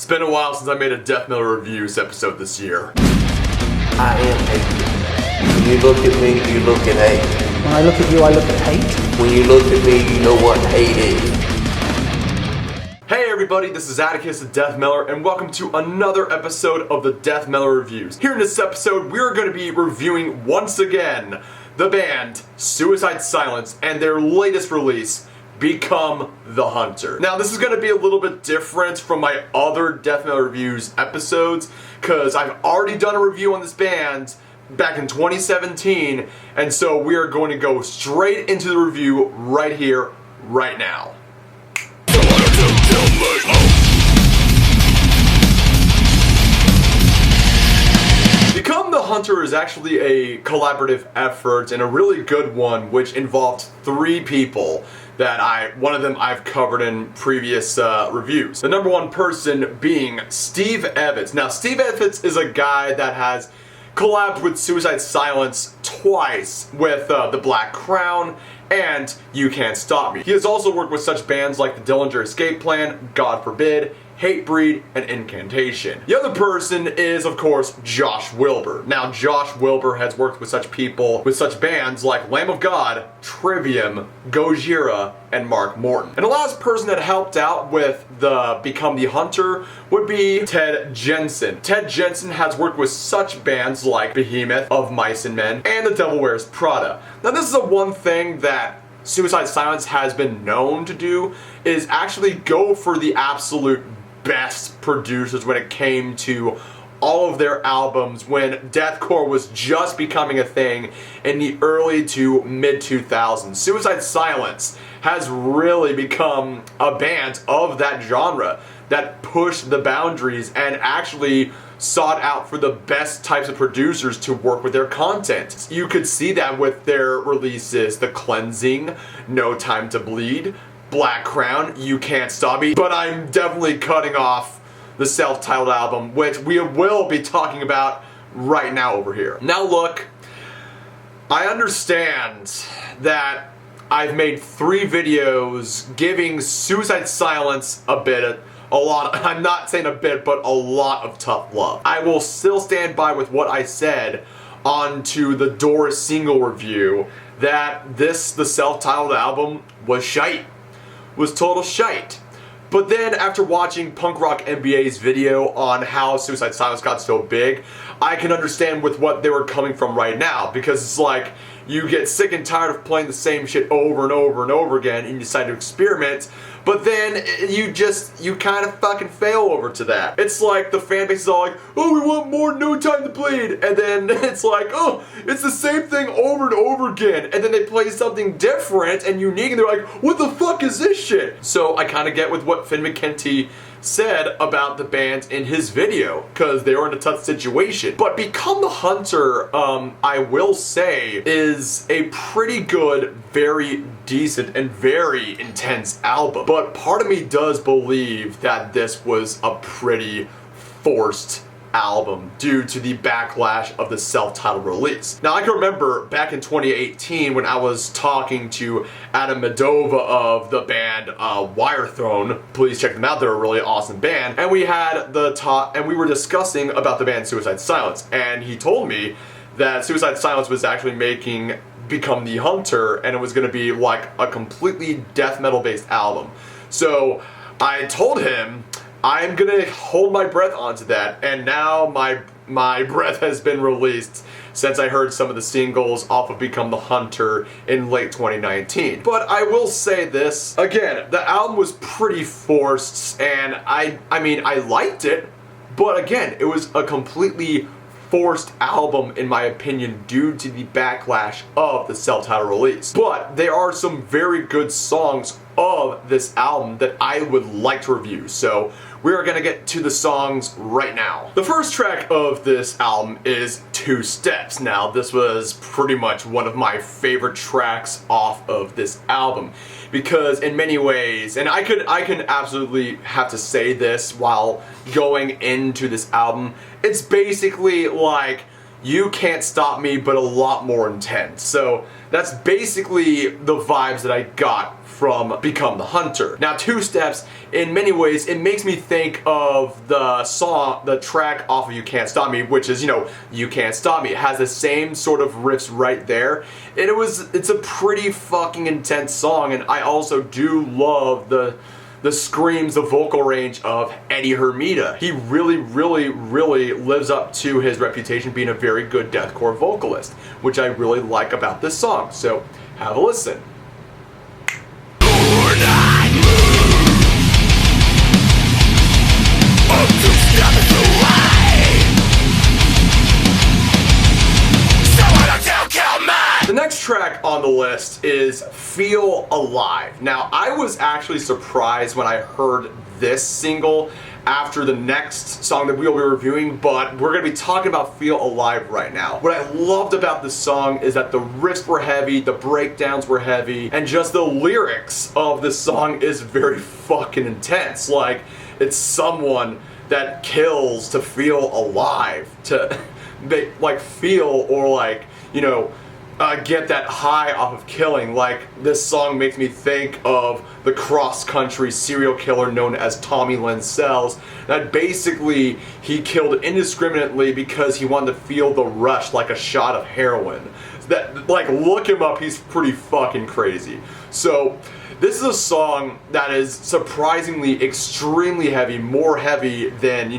been a while since I made a Deathmetal Reviews episode this year. I am hate. When you look at me, you look at hate. When I look at you, I look at hate. When you look at me, you know what hate is. Hey everybody, this is Atticus the Deathmeller, and welcome to another episode of the Deathmeller Reviews. Here in this episode, we're going to be reviewing, once again, the band Suicide Silence and their latest release, Become the Hunter. Now, this is going to be a little bit different from my other Deathmetal Reviews episodes, because I've already done a review on this band back in 2017, and so we are going to go straight into the review right here, right now. Become the Hunter is actually a collaborative effort, and a really good one, which involved three people that one of them I've covered in previous reviews. The number one person being Steve Evans. Now, Steve Evans is a guy that has collabed with Suicide Silence twice with The Black Crown and You Can't Stop Me. He has also worked with such bands like the Dillinger Escape Plan, God Forbid, Hatebreed, and Incantation. The other person is, of course, Josh Wilbur. Now, Josh Wilbur has worked with such bands like Lamb of God, Trivium, Gojira, and Mark Morton. And the last person that helped out with the Become the Hunter would be Ted Jensen. Ted Jensen has worked with such bands like Behemoth, Of Mice and Men, and The Devil Wears Prada. Now, this is the one thing that Suicide Silence has been known to do, is actually go for the absolute best producers when it came to all of their albums when deathcore was just becoming a thing in the early to mid 2000s. Suicide Silence has really become a band of that genre that pushed the boundaries and actually sought out for the best types of producers to work with their content. You could see that with their releases, The Cleansing, No Time to Bleed, Black Crown, You Can't Stop Me, but I'm definitely cutting off the self-titled album, which we will be talking about right now over here. Now look, I understand that I've made 3 videos giving Suicide Silence I'm not saying a bit, but a lot of tough love. I will still stand by with what I said onto the Doors single review, that the self-titled album was shite. Was total shite. But then after watching Punk Rock MBA's video on how Suicide Silence got so big, I can understand with what they were coming from right now, because it's like you get sick and tired of playing the same shit over and over and over again and you decide to experiment, but then you kind of fucking fail over to that. It's like the fan base is all like, oh, we want more No Time to Bleed, and then it's like, oh, it's the same thing over and over again, and then they play something different and unique and they're like, what the fuck is this shit? So I kind of get with what Finn McKenty said about the band in his video, because they were in a tough situation. But Become the Hunter, I will say, is a pretty good, very decent, and very intense album. But part of me does believe that this was a pretty forced album due to the backlash of the self-titled release. Now, I can remember back in 2018 when I was talking to Adam Medova of the band Wirethrone. Please check them out, they're a really awesome band. And we had we were discussing about the band Suicide Silence, and he told me that Suicide Silence was actually making Become the Hunter, and it was going to be like a completely death metal based album. So I told him I'm gonna hold my breath onto that, and now my breath has been released since I heard some of the singles off of Become the Hunter in late 2019. But I will say this, again, the album was pretty forced, and I mean, I liked it, but again, it was a completely forced album in my opinion due to the backlash of the self-titled release. But there are some very good songs of this album that I would like to review, so we are gonna get to the songs right now. The first track of this album is Two Steps. Now, this was pretty much one of my favorite tracks off of this album, because in many ways, and I can absolutely have to say this while going into this album, it's basically like You Can't Stop Me, but a lot more intense. So That's basically the vibes that I got from Become the Hunter. Now, Two Steps, in many ways, it makes me think of the track off of You Can't Stop Me, which is, You Can't Stop Me. It has the same sort of riffs right there, and it's a pretty fucking intense song, and I also do love the screams, the vocal range of Eddie Hermida. He really, really, really lives up to his reputation being a very good deathcore vocalist, which I really like about this song. So, have a listen. The next track on the list is Feel Alive. Now, I was actually surprised when I heard this single after the next song that we'll be reviewing, but we're going to be talking about Feel Alive right now. What I loved about this song is that the riffs were heavy, the breakdowns were heavy, and just the lyrics of this song is very fucking intense. Like, it's someone that kills to feel alive, to feel or get that high off of killing. Like, this song makes me think of the cross-country serial killer known as Tommy Lynn Sells, that basically he killed indiscriminately because he wanted to feel the rush like a shot of heroin. Look him up, he's pretty fucking crazy. So, this is a song that is surprisingly extremely heavy, more heavy than,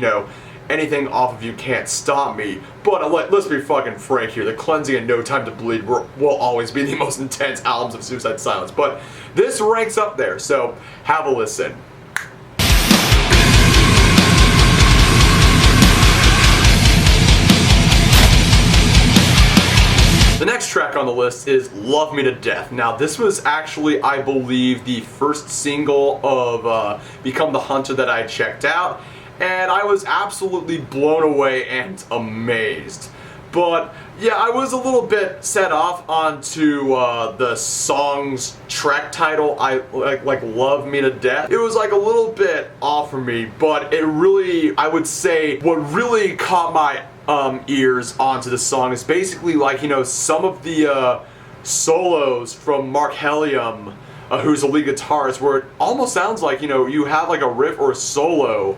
anything off of You Can't Stop Me. But let's be fucking frank here. The Cleansing and No Time to Bleed will always be the most intense albums of Suicide Silence. But this ranks up there, so have a listen. The next track on the list is Love Me to Death. Now, this was actually, I believe, the first single of Become the Hunter that I checked out, and I was absolutely blown away and amazed. But yeah, I was a little bit set off onto the song's track title, I Love Me to Death. It was like a little bit off for me, but it really, I would say, what really caught my ears onto the song is basically some of the solos from Mark Helliam, who's a lead guitarist, where it almost sounds like you have like a riff or a solo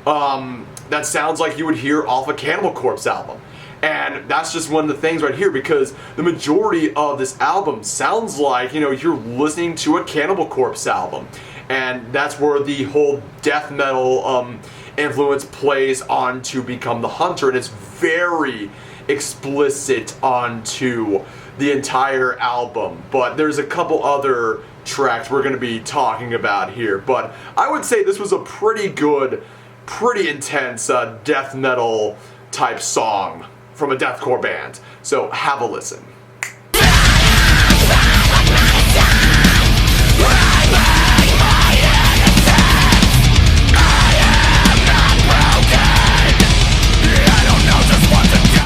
that sounds like you would hear off a Cannibal Corpse album. And that's just one of the things right here, because the majority of this album sounds like, you're listening to a Cannibal Corpse album. And that's where the whole death metal influence plays on to Become the Hunter, and it's very explicit onto the entire album. But there's a couple other tracks we're going to be talking about here. But I would say this was a pretty good, pretty intense death metal type song from a deathcore band. So have a listen.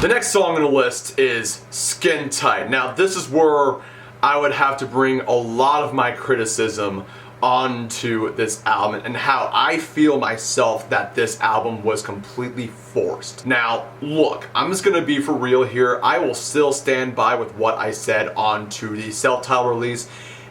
The next song on the list is Skin Tight. Now, this is where I would have to bring a lot of my criticism onto this album and how I feel myself that this album was completely forced. Now, look, I'm just gonna be for real here. I will still stand by with what I said onto the self-titled release.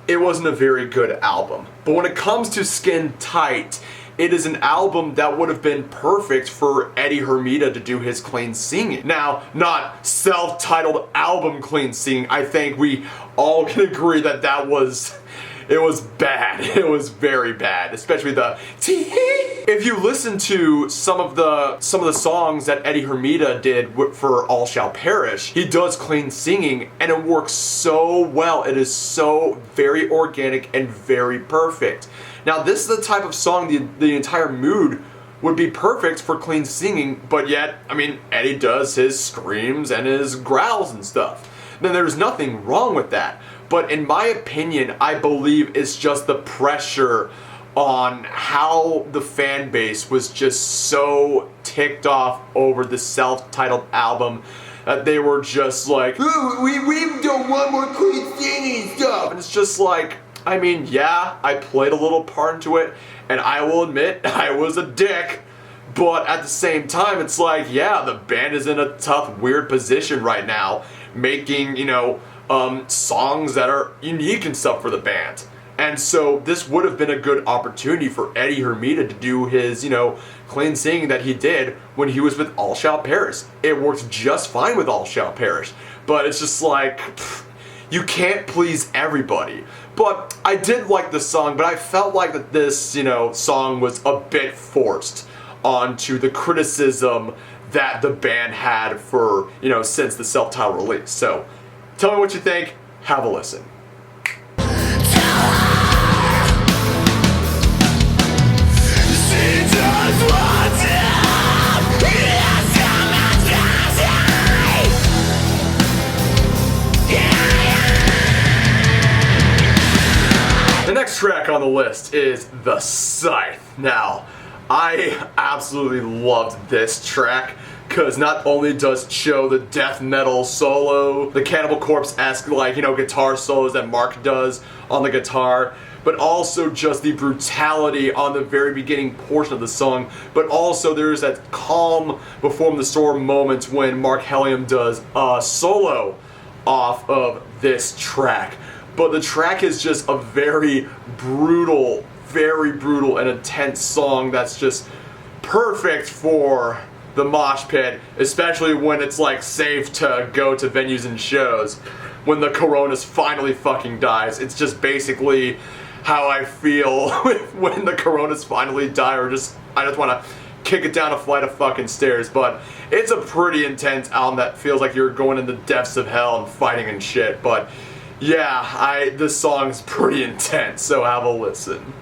It wasn't a very good album. But when it comes to Skin Tight, it is an album that would have been perfect for Eddie Hermida to do his clean singing. Now, not self-titled album clean singing. I think we all can agree that it was bad. It was very bad, especially the tee. If you listen to some of the songs that Eddie Hermida did for All Shall Perish, he does clean singing, and it works so well. It is so very organic and very perfect. Now, this is the type of song the entire mood would be perfect for clean singing, but yet, Eddie does his screams and his growls and stuff. Then there's nothing wrong with that. But in my opinion, I believe it's just the pressure on how the fan base was just so ticked off over the self-titled album that they were just like, ooh, we don't want more clean singing stuff. And it's just like, yeah, I played a little part into it, and I will admit, I was a dick. But at the same time, it's like, yeah, the band is in a tough, weird position right now, making, songs that are unique and stuff for the band. And so this would have been a good opportunity for Eddie Hermida to do his, clean singing that he did when he was with All Shall Perish. It worked just fine with All Shall Perish. But it's just like, you can't please everybody. But I did like the song, but I felt like that this, song was a bit forced onto the criticism that the band had for, since the self-titled release. So, tell me what you think. Have a listen. The next track on the list is The Scythe. Now, I absolutely loved this track because not only does it show the death metal solo, the Cannibal Corpse-esque, guitar solos that Mark does on the guitar, but also just the brutality on the very beginning portion of the song, but also there's that calm before the storm moments when Mark Helliam does a solo off of this track. But the track is just a very brutal and intense song that's just perfect for the mosh pit, especially when it's safe to go to venues and shows. When the coronas finally fucking dies, it's just basically how I feel when the coronas finally die, or I just want to kick it down a flight of fucking stairs. But it's a pretty intense album that feels like you're going in the depths of hell and fighting and shit. But yeah, this song's pretty intense, so have a listen.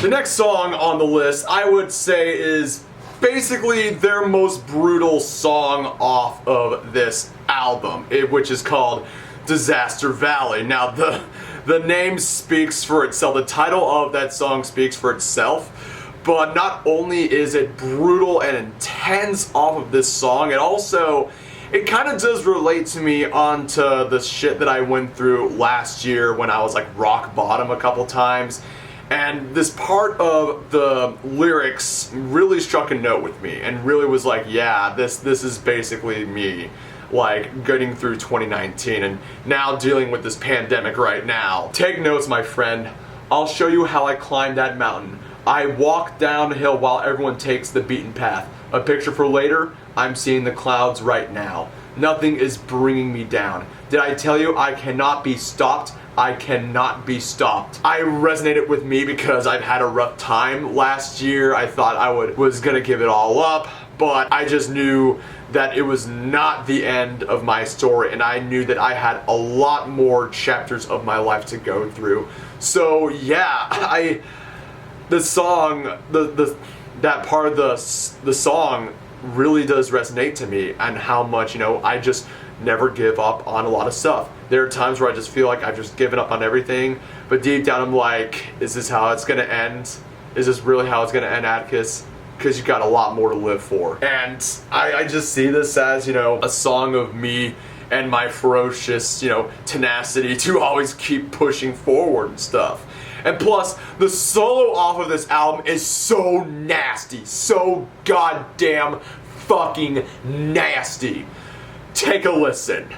The next song on the list, I would say, is basically their most brutal song off of this album, which is called Disaster Valley. Now, the name speaks for itself. The title of that song speaks for itself. But not only is it brutal and intense off of this song, it kind of does relate to me onto the shit that I went through last year when I was rock bottom a couple times. And this part of the lyrics really struck a note with me and really was yeah, this is basically me. Getting through 2019 and now dealing with this pandemic right now. Take notes, my friend. I'll show you how I climbed that mountain. I walk down the hill while everyone takes the beaten path. A picture for later, I'm seeing the clouds right now. Nothing is bringing me down. Did I tell you I cannot be stopped? I cannot be stopped. I resonated with me because I've had a rough time last year. I thought I was gonna give it all up, but I just knew that it was not the end of my story, and I knew that I had a lot more chapters of my life to go through. So yeah, the song, that part of the song really does resonate to me, and how much, I just never give up on a lot of stuff. There are times where I just feel like I've just given up on everything, but deep down I'm like, is this how it's gonna end? Is this really how it's gonna end, Atticus? Because you got a lot more to live for. And I just see this as, a song of me and my ferocious, tenacity to always keep pushing forward and stuff. And plus, the solo off of this album is so nasty. So goddamn fucking nasty. Take a listen.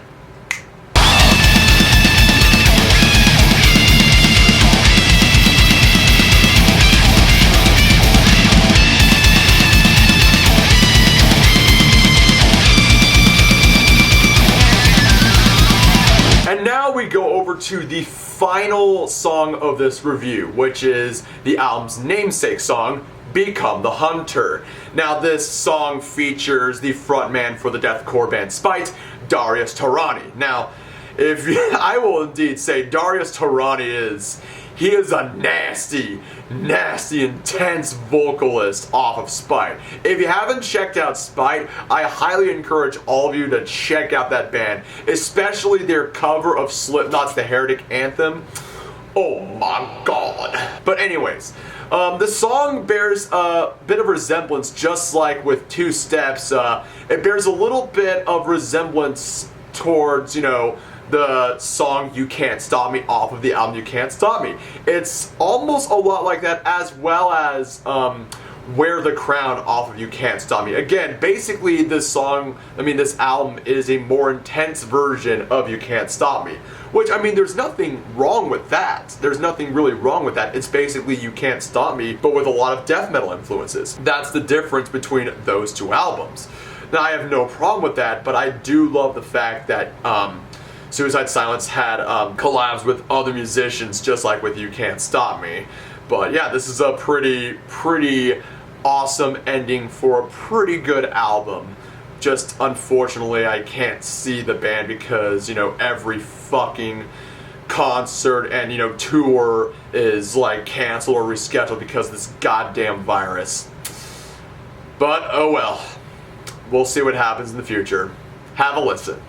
And now we go over to the final song of this review, which is the album's namesake song, Become the Hunter. Now this song features the frontman for the deathcore band Spite, Darius Tarani. Now, I will indeed say Darius Tarani he is a nasty, intense vocalist off of Spite. If you haven't checked out Spite, I highly encourage all of you to check out that band, especially their cover of Slipknot's The Heretic Anthem. Oh my god. But anyways, the song bears a bit of resemblance, just like with Two Steps. It bears a little bit of resemblance towards, the song You Can't Stop Me off of the album You Can't Stop Me. It's almost a lot like that, as well as Wear the Crown off of You Can't Stop Me. Again, basically this album is a more intense version of You Can't Stop Me. Which, I mean, there's nothing wrong with that. There's nothing really wrong with that. It's basically You Can't Stop Me, but with a lot of death metal influences. That's the difference between those two albums. Now, I have no problem with that, but I do love the fact that Suicide Silence had collabs with other musicians, just like with You Can't Stop Me. But yeah, this is a pretty awesome ending for a pretty good album. Just unfortunately, I can't see the band because, you know, every fucking concert and, you know, tour is like canceled or rescheduled because of this goddamn virus. But oh well. We'll see what happens in the future. Have a listen.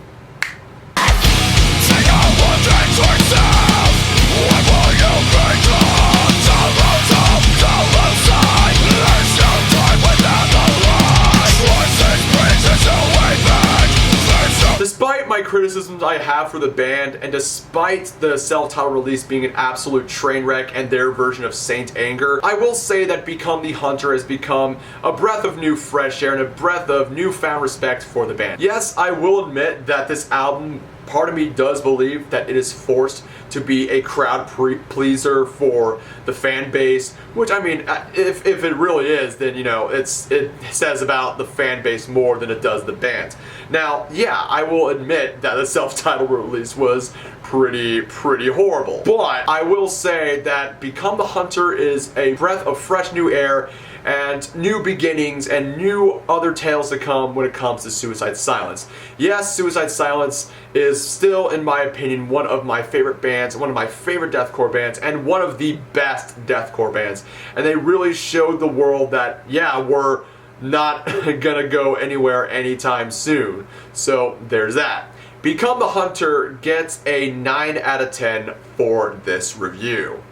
Despite my criticisms I have for the band, and despite the self-titled release being an absolute train wreck and their version of Saint Anger, I will say that Become the Hunter has become a breath of new fresh air and a breath of newfound respect for the band. Yes, I will admit that this album, part of me does believe that it is forced to be a crowd pleaser for the fan base, which, I mean, if it really is, then, you know, it says about the fan base more than it does the band. Now, yeah, I will admit that the self-titled release was pretty horrible, but I will say that Become the Hunter is a breath of fresh new air and new beginnings and new other tales to come when it comes to Suicide Silence. Yes, Suicide Silence is still, in my opinion, one of my favorite bands, one of my favorite deathcore bands, and one of the best deathcore bands. And they really showed the world that, yeah, we're not gonna go anywhere anytime soon. So there's that. Become the Hunter gets a 9 out of 10 for this review.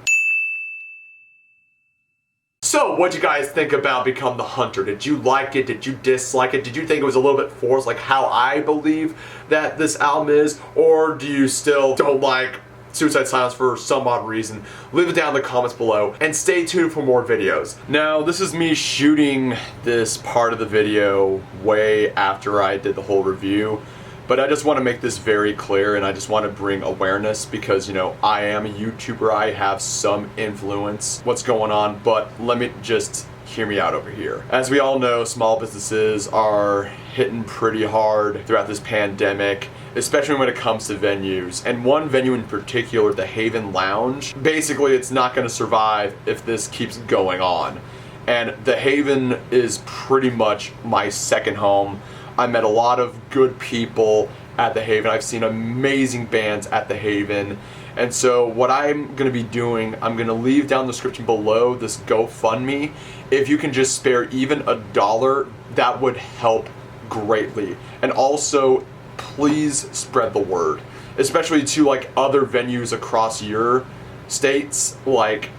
So, what'd you guys think about Become the Hunter? Did you like it? Did you dislike it? Did you think it was a little bit forced, like how I believe that this album is? Or do you still don't like Suicide Silence for some odd reason? Leave it down in the comments below, and stay tuned for more videos. Now, this is me shooting this part of the video way after I did the whole review. But I just want to make this very clear, and I just want to bring awareness because, you know, I am a YouTuber, I have some influence what's going on, but let me just hear me out over here. As we all know, small businesses are hitting pretty hard throughout this pandemic, especially when it comes to venues. And one venue in particular, the Haven Lounge, basically it's not going to survive if this keeps going on. And the Haven is pretty much my second home. I met a lot of good people at the Haven. I've seen amazing bands at the Haven. And so what I'm going to be doing, I'm going to leave down the description below this GoFundMe. If you can just spare even $1, that would help greatly. And also, please spread the word, especially to like other venues across your states. Like,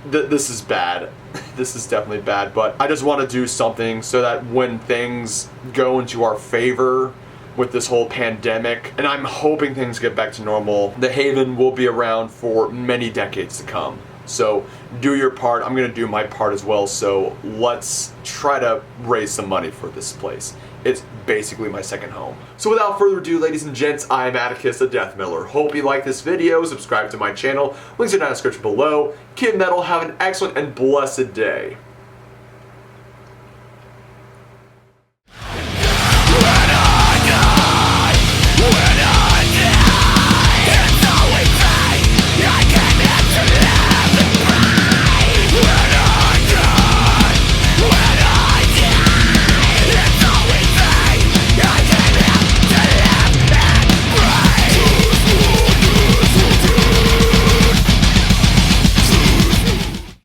this is bad. This is definitely bad, but I just want to do something so that when things go into our favor with this whole pandemic, and I'm hoping things get back to normal, the Haven will be around for many decades to come. So do your part. I'm going to do my part as well, so let's try to raise some money for this place. It's basically my second home. So without further ado, ladies and gents, I'm Atticus the Death Miller. Hope you like this video, subscribe to my channel, links are down in the description below. Keep metal, have an excellent and blessed day.